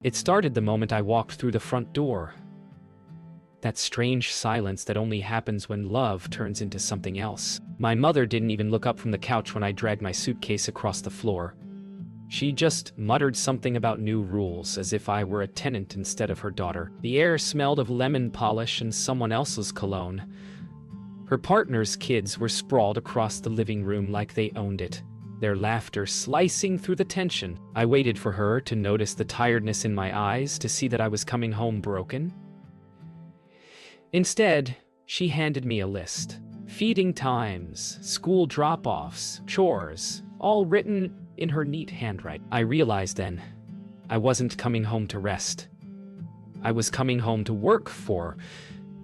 It started the moment I walked through the front door. That strange silence that only happens when love turns into something else. My mother didn't even look up from the couch when I dragged my suitcase across the floor. She just muttered something about new rules, as if I were a tenant instead of her daughter. The air smelled of lemon polish and someone else's cologne. Her partner's kids were sprawled across the living room like they owned it, their laughter slicing through the tension. I waited for her to notice the tiredness in my eyes, to see that I was coming home broken. Instead, she handed me a list. Feeding times, school drop-offs, chores, all written in her neat handwriting. I realized then, I wasn't coming home to rest. I was coming home to work for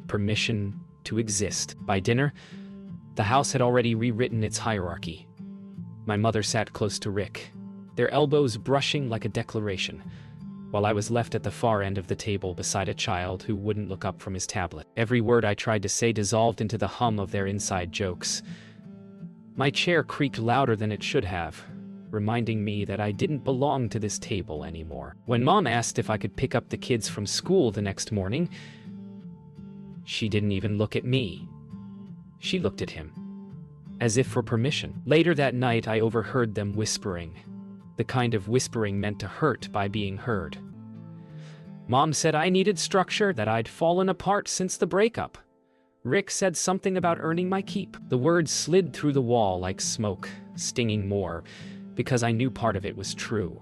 permission to exist. By dinner, the house had already rewritten its hierarchy. My mother sat close to Rick, their elbows brushing like a declaration, while I was left at the far end of the table beside a child who wouldn't look up from his tablet. Every word I tried to say dissolved into the hum of their inside jokes. My chair creaked louder than it should have, reminding me that I didn't belong to this table anymore. When Mom asked if I could pick up the kids from school the next morning, she didn't even look at me. She looked at him, as if for permission. Later that night, I overheard them whispering, the kind of whispering meant to hurt by being heard. Mom said I needed structure, that I'd fallen apart since the breakup. Rick said something about earning my keep. The words slid through the wall like smoke, stinging more, because I knew part of it was true.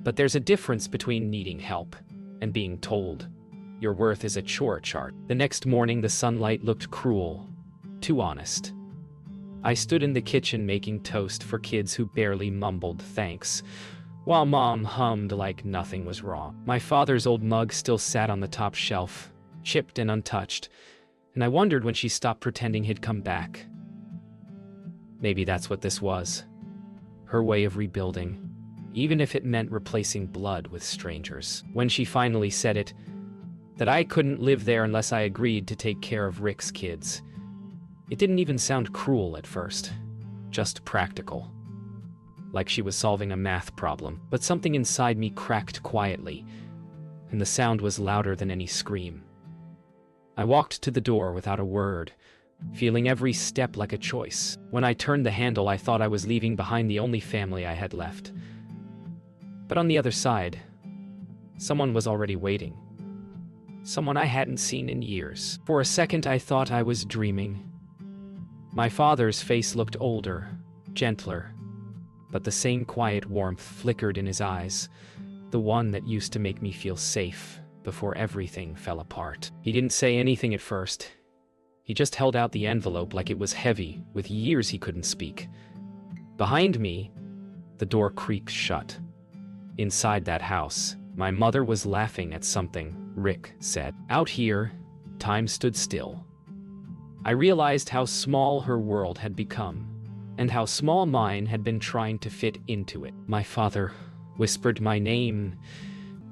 But there's a difference between needing help and being told your worth is a chore chart. The next morning, the sunlight looked cruel, too honest. I stood in the kitchen making toast for kids who barely mumbled thanks, while Mom hummed like nothing was wrong. My father's old mug still sat on the top shelf, chipped and untouched, and I wondered when she stopped pretending he'd come back. Maybe that's what this was. Her way of rebuilding, even if it meant replacing blood with strangers. When she finally said it, that I couldn't live there unless I agreed to take care of Rick's kids, it didn't even sound cruel at first, just practical. Like she was solving a math problem. But something inside me cracked quietly, and the sound was louder than any scream. I walked to the door without a word, feeling every step like a choice. When I turned the handle, I thought I was leaving behind the only family I had left. But on the other side, someone was already waiting. Someone I hadn't seen in years. For a second, I thought I was dreaming. My father's face looked older, gentler, but the same quiet warmth flickered in his eyes, the one that used to make me feel safe before everything fell apart. He didn't say anything at first. He just held out the envelope like it was heavy, with years he couldn't speak. Behind me, the door creaked shut. Inside that house, my mother was laughing at something Rick said. Out here, time stood still. I realized how small her world had become, and how small mine had been trying to fit into it. My father whispered my name,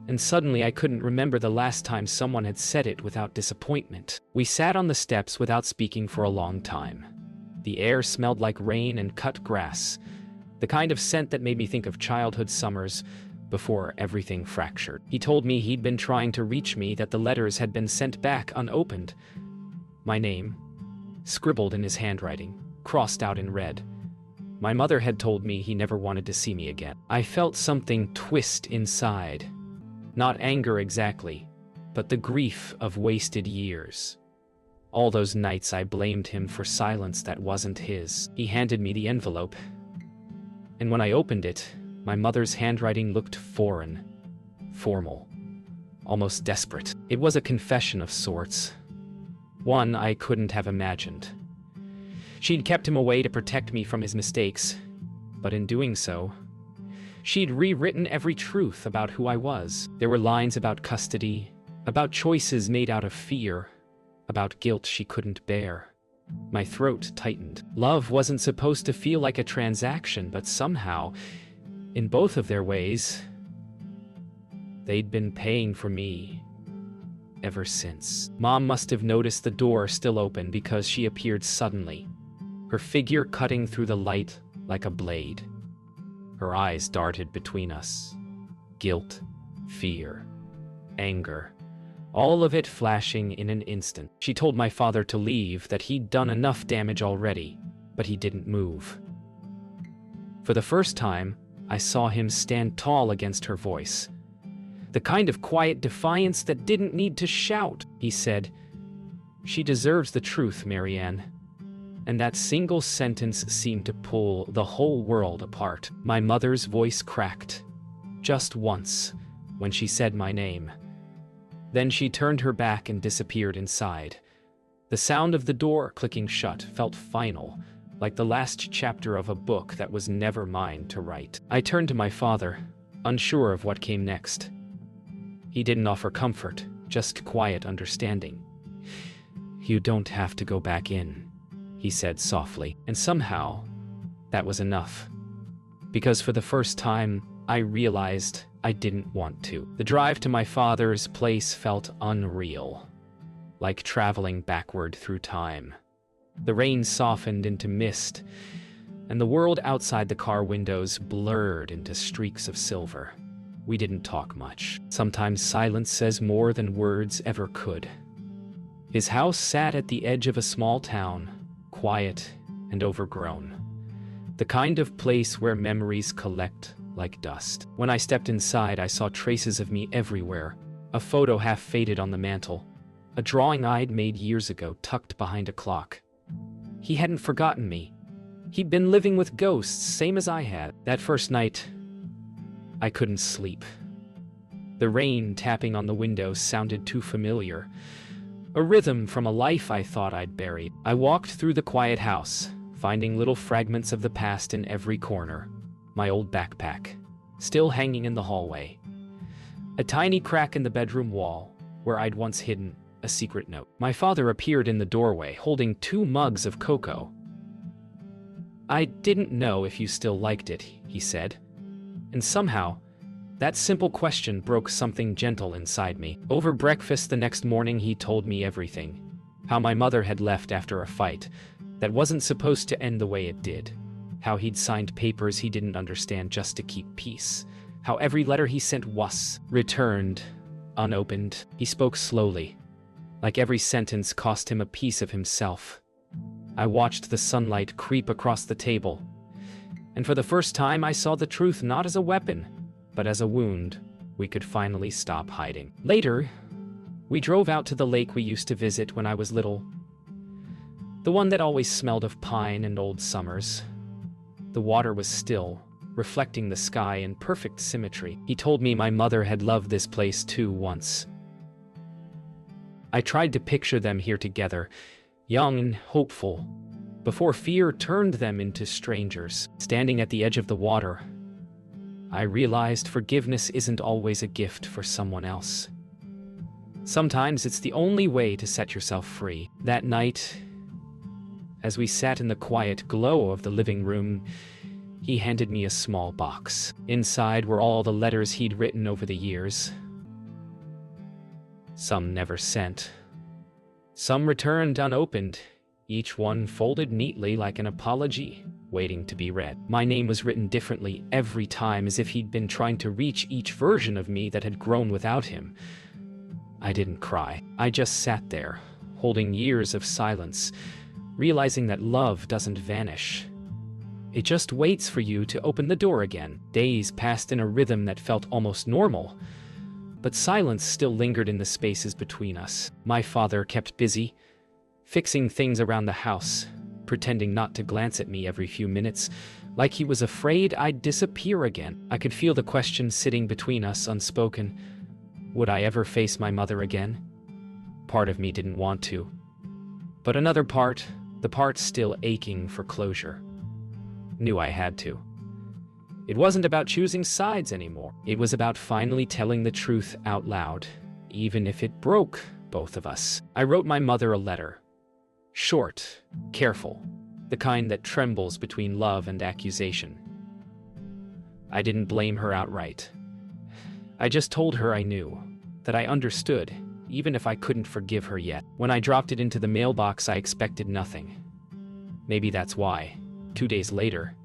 and suddenly I couldn't remember the last time someone had said it without disappointment. We sat on the steps without speaking for a long time. The air smelled like rain and cut grass, the kind of scent that made me think of childhood summers before everything fractured. He told me he'd been trying to reach me, that the letters had been sent back unopened. My name, scribbled in his handwriting, crossed out in red. My mother had told me he never wanted to see me again. I felt something twist inside. Not anger exactly, but the grief of wasted years. All those nights I blamed him for silence that wasn't his. He handed me the envelope, and when I opened it, my mother's handwriting looked foreign, formal, almost desperate. It was a confession of sorts, one I couldn't have imagined. She'd kept him away to protect me from his mistakes, but in doing so, she'd rewritten every truth about who I was. There were lines about custody, about choices made out of fear, about guilt she couldn't bear. My throat tightened. Love wasn't supposed to feel like a transaction, but somehow, in both of their ways, they'd been paying for me ever since. Mom must have noticed the door still open, because she appeared suddenly, her figure cutting through the light like a blade. Her eyes darted between us. Guilt, fear, anger, all of it flashing in an instant. She told my father to leave, that he'd done enough damage already, but he didn't move. For the first time, I saw him stand tall against her voice. The kind of quiet defiance that didn't need to shout. He said, "She deserves the truth, Marianne." And that single sentence seemed to pull the whole world apart. My mother's voice cracked, just once, when she said my name. Then she turned her back and disappeared inside. The sound of the door clicking shut felt final, like the last chapter of a book that was never mine to write. I turned to my father, unsure of what came next. He didn't offer comfort, just quiet understanding. "You don't have to go back in," he said softly. And somehow, that was enough. Because for the first time, I realized I didn't want to. The drive to my father's place felt unreal, like traveling backward through time. The rain softened into mist, and the world outside the car windows blurred into streaks of silver. We didn't talk much. Sometimes silence says more than words ever could. His house sat at the edge of a small town, quiet and overgrown. The kind of place where memories collect like dust. When I stepped inside, I saw traces of me everywhere. A photo half faded on the mantel, a drawing I'd made years ago tucked behind a clock. He hadn't forgotten me. He'd been living with ghosts, same as I had. That first night, I couldn't sleep. The rain tapping on the window sounded too familiar, a rhythm from a life I thought I'd buried. I walked through the quiet house, finding little fragments of the past in every corner. My old backpack, still hanging in the hallway. A tiny crack in the bedroom wall, where I'd once hidden a secret note. My father appeared in the doorway, holding 2 mugs of cocoa. "I didn't know if you still liked it," he said. And somehow, that simple question broke something gentle inside me. Over breakfast the next morning, he told me everything. How my mother had left after a fight that wasn't supposed to end the way it did. How he'd signed papers he didn't understand just to keep peace. How every letter he sent was returned, unopened. He spoke slowly, like every sentence cost him a piece of himself. I watched the sunlight creep across the table, and for the first time I saw the truth not as a weapon, but as a wound we could finally stop hiding. Later, we drove out to the lake we used to visit when I was little. The one that always smelled of pine and old summers. The water was still, reflecting the sky in perfect symmetry. He told me my mother had loved this place too once. I tried to picture them here together, young and hopeful, before fear turned them into strangers. Standing at the edge of the water, I realized forgiveness isn't always a gift for someone else. Sometimes it's the only way to set yourself free. That night, as we sat in the quiet glow of the living room, he handed me a small box. Inside were all the letters he'd written over the years. Some never sent. Some returned unopened, each one folded neatly like an apology, waiting to be read. My name was written differently every time, as if he'd been trying to reach each version of me that had grown without him. I didn't cry. I just sat there, holding years of silence, realizing that love doesn't vanish. It just waits for you to open the door again. Days passed in a rhythm that felt almost normal, but silence still lingered in the spaces between us. My father kept busy, fixing things around the house, pretending not to glance at me every few minutes, like he was afraid I'd disappear again. I could feel the question sitting between us unspoken. Would I ever face my mother again? Part of me didn't want to, but another part, the part still aching for closure, knew I had to. It wasn't about choosing sides anymore. It was about finally telling the truth out loud, even if it broke both of us. I wrote my mother a letter. Short, careful, the kind that trembles between love and accusation. I didn't blame her outright. I just told her I knew, that I understood, even if I couldn't forgive her yet. When I dropped it into the mailbox, I expected nothing. Maybe that's why, 2 days later,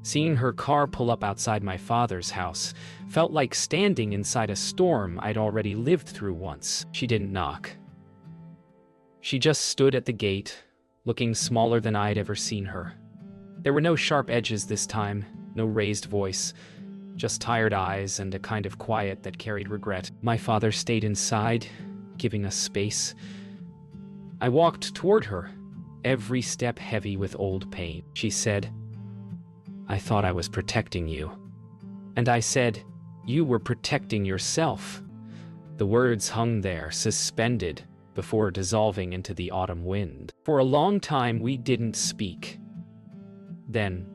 Seeing her car pull up outside my father's house felt like standing inside a storm I'd already lived through once. She didn't knock. She just stood at the gate, looking smaller than I'd ever seen her. There were no sharp edges this time, no raised voice, just tired eyes and a kind of quiet that carried regret. My father stayed inside, giving us space. I walked toward her, every step heavy with old pain. She said, "I thought I was protecting you." And I said, "You were protecting yourself." The words hung there, suspended, before dissolving into the autumn wind. For a long time we didn't speak. Then,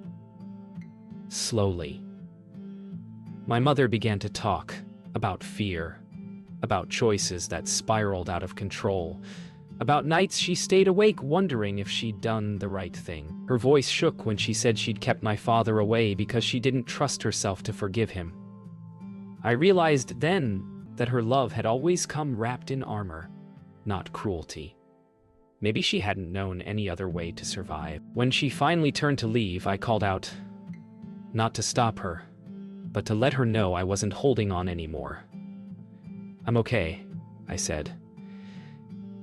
slowly, my mother began to talk about fear, about choices that spiraled out of control, about nights she stayed awake wondering if she'd done the right thing. Her voice shook when she said she'd kept my father away because she didn't trust herself to forgive him. I realized then that her love had always come wrapped in armor, not cruelty. Maybe she hadn't known any other way to survive. When she finally turned to leave, I called out, not to stop her, but to let her know I wasn't holding on anymore. "I'm okay," I said.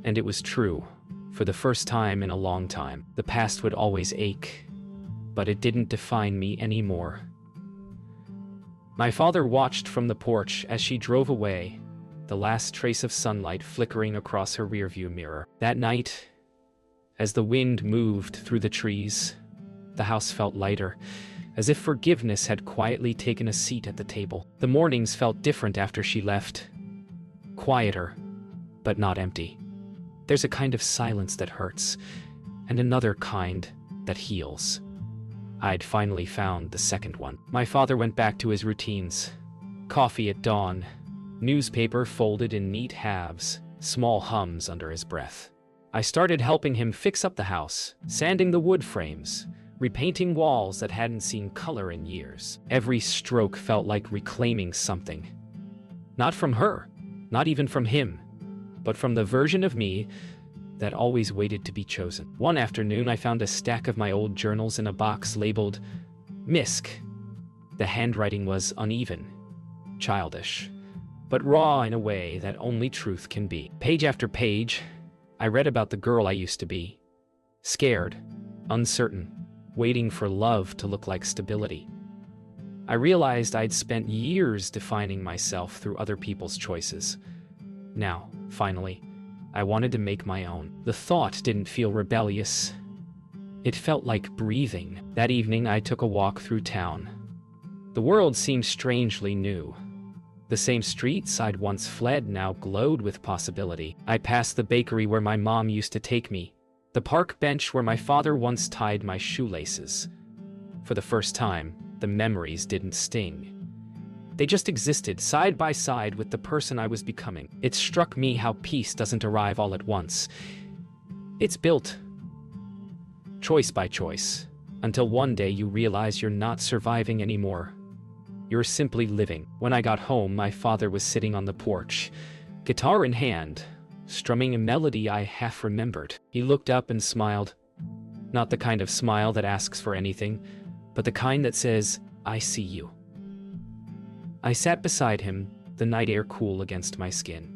And it was true. For the first time in a long time, the past would always ache, but it didn't define me anymore. My father watched from the porch as she drove away, the last trace of sunlight flickering across her rearview mirror. That night, as the wind moved through the trees, the house felt lighter, as if forgiveness had quietly taken a seat at the table. The mornings felt different after she left. Quieter, but not empty. There's a kind of silence that hurts, and another kind that heals. I'd finally found the second one. My father went back to his routines. Coffee at dawn, newspaper folded in neat halves, small hums under his breath. I started helping him fix up the house, sanding the wood frames, repainting walls that hadn't seen color in years. Every stroke felt like reclaiming something. Not from her, not even from him, but from the version of me that always waited to be chosen. One afternoon, I found a stack of my old journals in a box labeled Misk. The handwriting was uneven, childish, but raw in a way that only truth can be. Page after page, I read about the girl I used to be. Scared, uncertain, waiting for love to look like stability. I realized I'd spent years defining myself through other people's choices. Now, finally, I wanted to make my own. The thought didn't feel rebellious. It felt like breathing. That evening, I took a walk through town. The world seemed strangely new. The same streets I'd once fled now glowed with possibility. I passed the bakery where my mom used to take me, the park bench where my father once tied my shoelaces. For the first time, the memories didn't sting. They just existed side by side with the person I was becoming. It struck me how peace doesn't arrive all at once. It's built, choice by choice, until one day you realize you're not surviving anymore. You're simply living. When I got home, my father was sitting on the porch, guitar in hand, strumming a melody I half remembered. He looked up and smiled. Not the kind of smile that asks for anything, but the kind that says, "I see you." I sat beside him, the night air cool against my skin.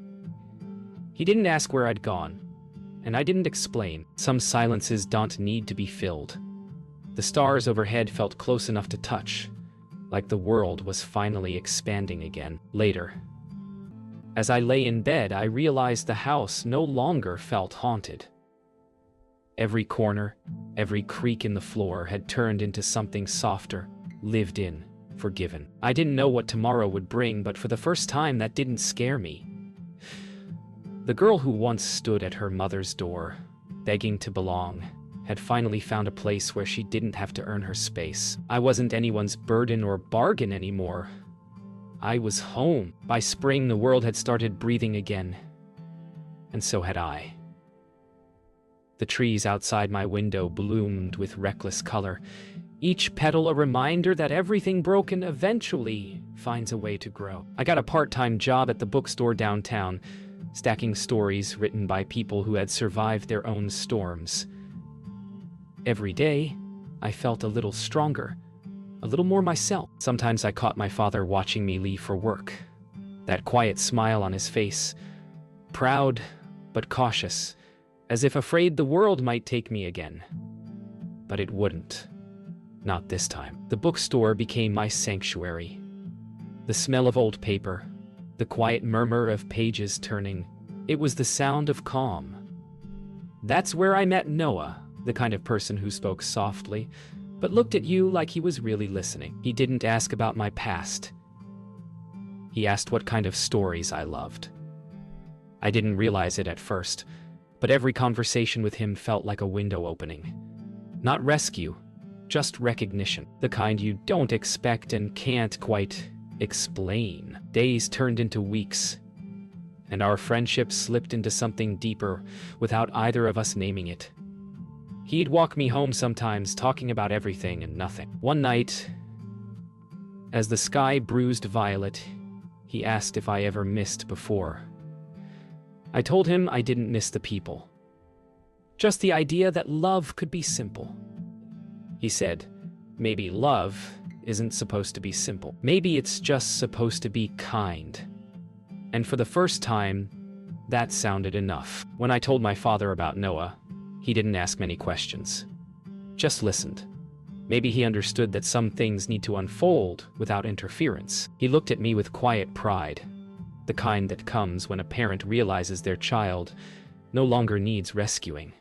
He didn't ask where I'd gone, and I didn't explain. Some silences don't need to be filled. The stars overhead felt close enough to touch, like the world was finally expanding again. Later, as I lay in bed, I realized the house no longer felt haunted. Every corner, every creak in the floor had turned into something softer, lived in, forgiven. I didn't know what tomorrow would bring, but for the first time that didn't scare me. The girl who once stood at her mother's door, begging to belong, had finally found a place where she didn't have to earn her space. I wasn't anyone's burden or bargain anymore. I was home. By spring, the world had started breathing again. And so had I. The trees outside my window bloomed with reckless color, each petal a reminder that everything broken eventually finds a way to grow. I got a part-time job at the bookstore downtown, stacking stories written by people who had survived their own storms. Every day, I felt a little stronger, a little more myself. Sometimes I caught my father watching me leave for work. That quiet smile on his face, proud but cautious, as if afraid the world might take me again. But it wouldn't. Not this time. The bookstore became my sanctuary. The smell of old paper, the quiet murmur of pages turning, it was the sound of calm. That's where I met Noah, the kind of person who spoke softly, but looked at you like he was really listening. He didn't ask about my past. He asked what kind of stories I loved. I didn't realize it at first, but every conversation with him felt like a window opening. Not rescue, just recognition. The kind you don't expect and can't quite explain. Days turned into weeks, and our friendship slipped into something deeper without either of us naming it. He'd walk me home sometimes, talking about everything and nothing. One night, as the sky bruised violet, he asked if I ever missed before. I told him I didn't miss the people. Just the idea that love could be simple. He said, maybe love isn't supposed to be simple. Maybe it's just supposed to be kind. And for the first time, that sounded enough. When I told my father about Noah, he didn't ask many questions. Just listened. Maybe he understood that some things need to unfold without interference. He looked at me with quiet pride, the kind that comes when a parent realizes their child no longer needs rescuing.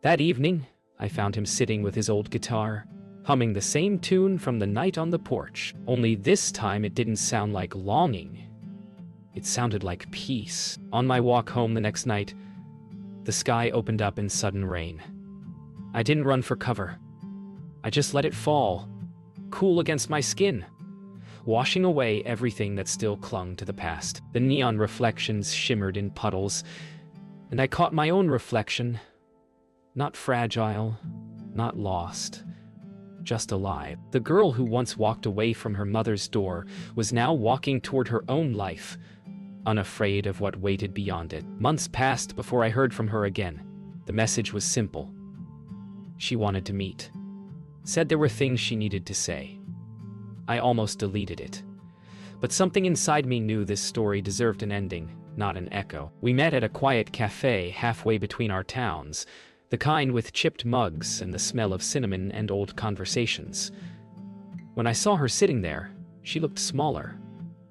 That evening, I found him sitting with his old guitar, humming the same tune from the night on the porch. Only this time it didn't sound like longing. It sounded like peace. On my walk home the next night, the sky opened up in sudden rain. I didn't run for cover. I just let it fall, cool against my skin, washing away everything that still clung to the past. The neon reflections shimmered in puddles, and I caught my own reflection. Not fragile, not lost, just alive. The girl who once walked away from her mother's door was now walking toward her own life, unafraid of what waited beyond it. Months passed before I heard from her again. The message was simple. She wanted to meet. Said there were things she needed to say. I almost deleted it. But something inside me knew this story deserved an ending, not an echo. We met at a quiet cafe halfway between our towns, the kind with chipped mugs and the smell of cinnamon and old conversations. When I saw her sitting there, she looked smaller,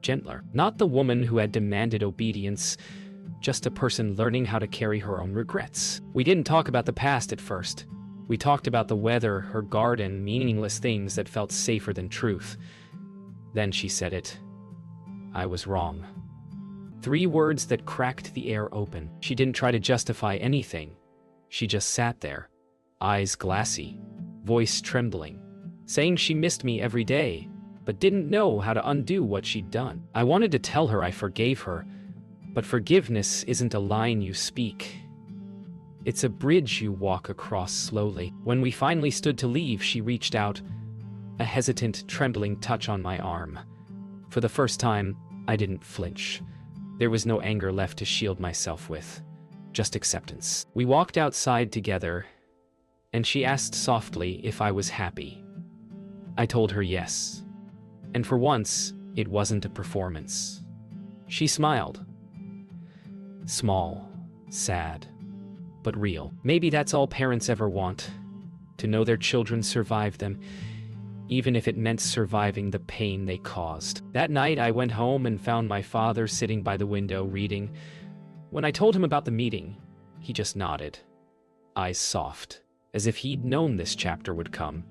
gentler. Not the woman who had demanded obedience, just a person learning how to carry her own regrets. We didn't talk about the past at first. We talked about the weather, her garden, meaningless things that felt safer than truth. Then she said it. I was wrong. 3 words that cracked the air open. She didn't try to justify anything. She just sat there, eyes glassy, voice trembling, saying she missed me every day, but didn't know how to undo what she'd done. I wanted to tell her I forgave her, but forgiveness isn't a line you speak. It's a bridge you walk across slowly. When we finally stood to leave, she reached out, a hesitant, trembling touch on my arm. For the first time, I didn't flinch. There was no anger left to shield myself with, just acceptance. We walked outside together, and she asked softly if I was happy. I told her yes. And for once, it wasn't a performance. She smiled. Small, sad, but real. Maybe that's all parents ever want, to know their children survived them, even if it meant surviving the pain they caused. That night, I went home and found my father sitting by the window reading. When I told him about the meeting, he just nodded, eyes soft, as if he'd known this chapter would come.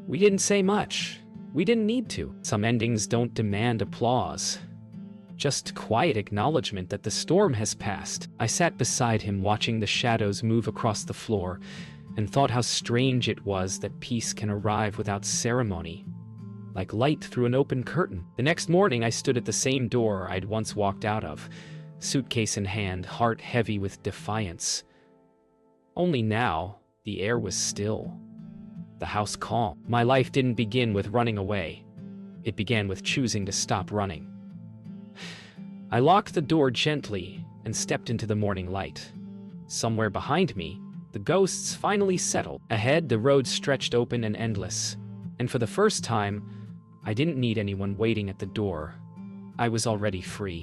We didn't say much. We didn't need to. Some endings don't demand applause. Just quiet acknowledgement that the storm has passed. I sat beside him watching the shadows move across the floor and thought how strange it was that peace can arrive without ceremony, like light through an open curtain. The next morning I stood at the same door I'd once walked out of, suitcase in hand, heart heavy with defiance. Only now, the air was still. The house calm. My life didn't begin with running away. It began with choosing to stop running. I locked the door gently and stepped into the morning light. Somewhere behind me, the ghosts finally settled. Ahead, the road stretched open and endless, And for the first time, I didn't need anyone waiting at the door. I was already free.